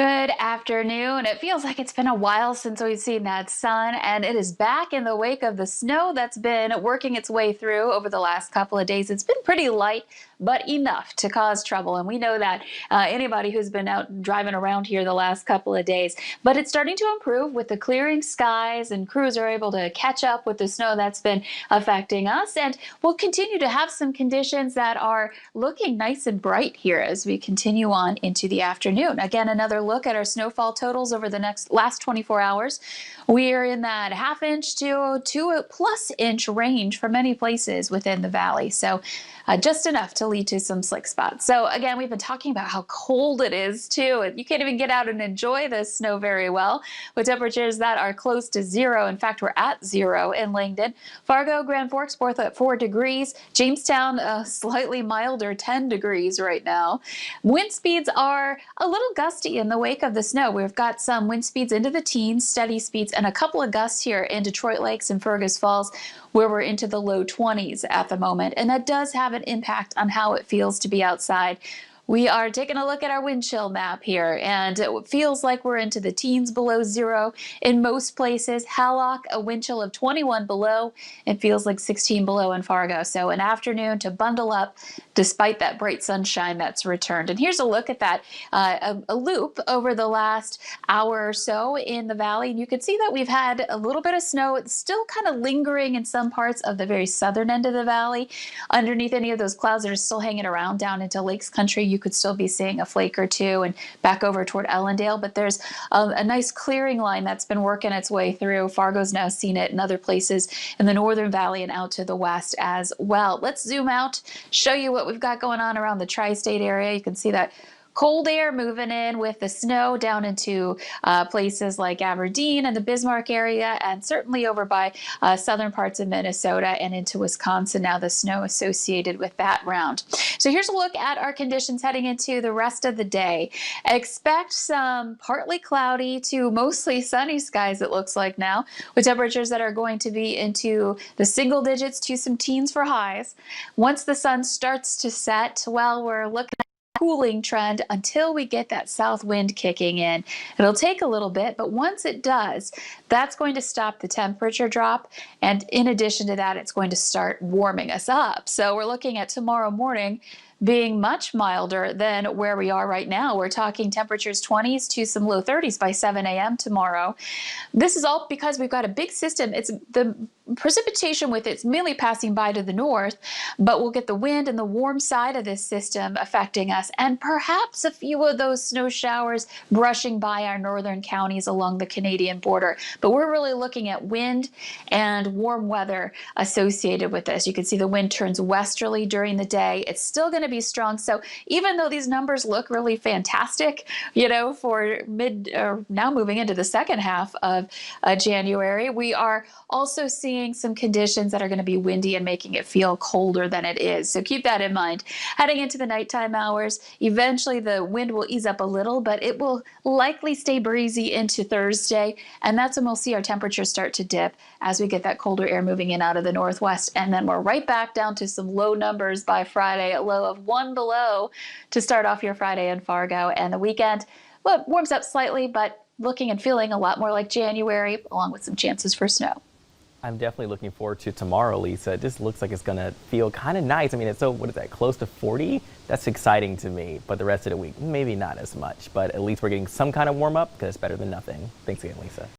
Good afternoon. It feels like it's been a while since we've seen that sun, and it is back in the wake of the snow that's been working its way through over the last couple of days. It's been pretty light, but enough to cause trouble. And we know that anybody who's been out driving around here the last couple of days. But it's starting to improve with the clearing skies, and crews are able to catch up with the snow that's been affecting us. And we'll continue to have some conditions that are looking nice and bright here as we continue on into the afternoon. Again, another look at our snowfall totals over the last 24 hours. We are in that ½ inch to 2+ inch range for many places within the valley. So just enough to lead to some slick spots. So again, we've been talking about how cold it is too. You can't even get out and enjoy this snow very well with temperatures that are close to zero. In fact, we're at zero in Langdon. Fargo, Grand Forks, both at 4 degrees. Jamestown, slightly milder, 10 degrees right now. Wind speeds are a little gusty in the wake of the snow. We've got some wind speeds into the teens, steady speeds, and a couple of gusts here in Detroit Lakes and Fergus Falls, where we're into the low 20s at the moment. And that does have an impact on how it feels to be outside. We are taking a look at our wind chill map here, and it feels like we're into the teens below zero in most places. Hallock, a wind chill of 21 below. It feels like 16 below in Fargo. So an afternoon to bundle up despite that bright sunshine that's returned. And here's a look at that, a loop over the last hour or so in the valley. And you can see that we've had a little bit of snow. It's still kind of lingering in some parts of the very southern end of the valley. Underneath any of those clouds that are still hanging around down into Lakes Country, you could still be seeing a flake or two, and back over toward Ellendale. But there's a nice clearing line that's been working its way through. Fargo's now seen it in other places in the northern valley and out to the west as well. Let's zoom out, show you what we've got going on around the tri-state area. You can see that cold air moving in with the snow down into places like Aberdeen and the Bismarck area, and certainly over by southern parts of Minnesota and into Wisconsin. Now the snow associated with that round. So here's a look at our conditions heading into the rest of the day. Expect some partly cloudy to mostly sunny skies, it looks like now, with temperatures that are going to be into the single digits to some teens for highs. Once the sun starts to set, well, we're looking at cooling trend until we get that south wind kicking in. It'll take a little bit, but once it does, that's going to stop the temperature drop. And in addition to that, it's going to start warming us up. So we're looking at tomorrow morning being much milder than where we are right now. We're talking temperatures 20s to some low 30s by 7 a.m. tomorrow. This is all because we've got a big system. It's the precipitation with it's mainly passing by to the north, but we'll get the wind and the warm side of this system affecting us, and perhaps a few of those snow showers brushing by our northern counties along the Canadian border. But we're really looking at wind and warm weather associated with this. You can see the wind turns westerly during the day. It's still going to be strong. So even though these numbers look really fantastic, you know, for now moving into the second half of January, we are also seeing some conditions that are going to be windy and making it feel colder than it is. So keep that in mind. Heading into the nighttime hours, eventually the wind will ease up a little, but it will likely stay breezy into Thursday. And that's when we'll see our temperatures start to dip as we get that colder air moving in out of the northwest. And then we're right back down to some low numbers by Friday, a low of 1 below to start off your Friday in Fargo. And the weekend, well, it warms up slightly, but looking and feeling a lot more like January, along with some chances for snow. I'm definitely looking forward to tomorrow, Lisa. It just looks like it's going to feel kind of nice. I mean, it's so, what is that, close to 40? That's exciting to me. But the rest of the week, maybe not as much. But at least we're getting some kind of warm up because it's better than nothing. Thanks again, Lisa.